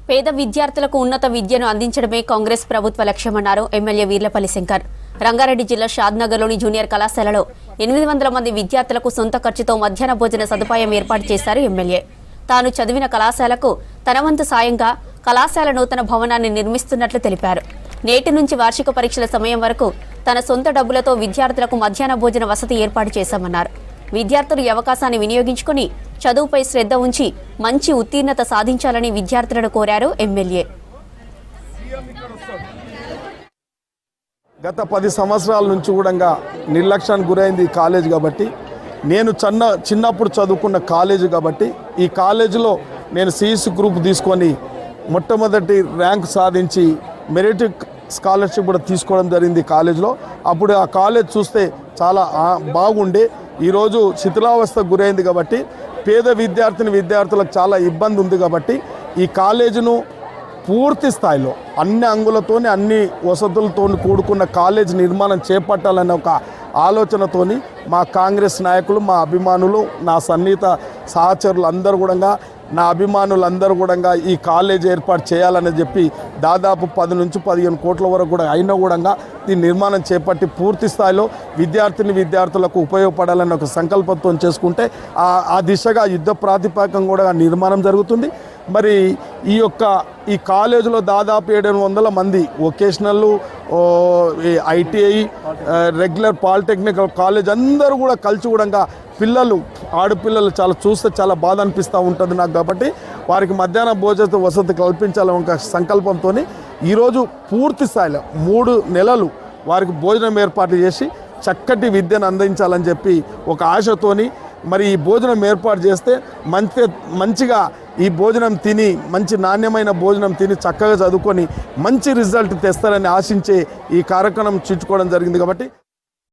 పేద విద్యార్థులకు ఉన్నత విద్యను అందించడమే కాంగ్రెస్ ప్రభుత్వ లక్ష్యమన్నారు ఎమ్మెల్యే వీర్లపల్లి శంకర్. రంగారెడ్డి జిల్లా షాద్నగర్లోని జూనియర్ కళాశాలలో 800 మంది విద్యార్థులకు సొంత ఖర్చుతో మధ్యాహ్న భోజన సదుపాయం ఏర్పాటు చేశారు ఎమ్మెల్యే. తాను చదివిన కళాశాలకు తన వంతు సాయంగా కళాశాల నూతన భవనాన్ని నిర్మిస్తున్నట్లు తెలిపారు. నేటి నుంచి వార్షిక పరీక్షల సమయం వరకు తన సొంత డబ్బులతో విద్యార్థులకు మధ్యాహ్న భోజన వసతి ఏర్పాటు చేశామన్నారు. విద్యార్థులు ఈ అవకాశాన్ని వినియోగించుకుని చదువుపై శ్రద్ధ ఉంచి మంచి ఉత్తీర్ణత సాధించాలని విద్యార్థులను కోరారు ఎమ్మెల్యే. గత 10 సంవత్సరాల నుంచి కూడా నిర్లక్ష్యానికి గురైంది ఈ కాలేజ్ కాబట్టి, నేను చిన్నప్పుడు చదువుకున్న కాలేజ్ కాబట్టి ఈ కాలేజీలో నేను సిఇసి గ్రూప్ తీసుకొని మొట్టమొదటి ర్యాంక్ సాధించి మెరిట్ స్కాలర్షిప్ కూడా తీసుకోవడం జరిగింది కాలేజ్లో. అప్పుడు ఆ కాలేజ్ చూస్తే చాలా బాగుండే, ఈరోజు శిథిలావస్థకు గురైంది కాబట్టి పేద విద్యార్థులకు చాలా ఇబ్బంది ఉంది కాబట్టి ఈ కాలేజీను పూర్తి స్థాయిలో అన్ని అంగులతోని అన్ని వసతులతో కూడుకున్న కాలేజ్ నిర్మాణం చేపట్టాలనే ఒక ఆలోచనతోని మా కాంగ్రెస్ నాయకులు, మా అభిమానులు, నా సన్నిహిత సహచరులు అందరూ కూడా, నా అభిమానులందరూ కూడా ఈ కాలేజ్ ఏర్పాటు చేయాలని చెప్పి దాదాపు 10 నుంచి 15 కోట్ల వరకు కూడా అయినా కూడా దీని నిర్మాణం చేపట్టి పూర్తి స్థాయిలో విద్యార్థులకు ఉపయోగపడాలని ఒక సంకల్పంతో చేసుకుంటే ఆ దిశగా యుద్ధ ప్రాతిపదికన కూడా నిర్మాణం జరుగుతుంది. మరి ఈ కాలేజీలో దాదాపు 700 మంది vocational, ITI, regular polytechnical college అందరూ కూడా కలిసి కూడా ఆడపిల్లలు చూస్తే చాలా బాధ అనిపిస్తూ ఉంటుంది నాకు. కాబట్టి వారికి మధ్యాహ్న భోజన వసతి కల్పించాలని ఒక సంకల్పంతో ఈరోజు పూర్తి స్థాయిలో 3 నెలలు వారికి భోజనం ఏర్పాటు చేసి చక్కటి విద్యను అందించాలని చెప్పి ఒక ఆశతోని మరి ఈ భోజనం ఏర్పాటు చేస్తే మంచిగా ఈ భోజనం తిని మంచి నాణ్యమైన భోజనం తిని చక్కగా చదువుకొని మంచి రిజల్ట్ తెస్తారని ఆశించే ఈ కార్యక్రమం చుట్టుకోవడం జరిగింది. కాబట్టి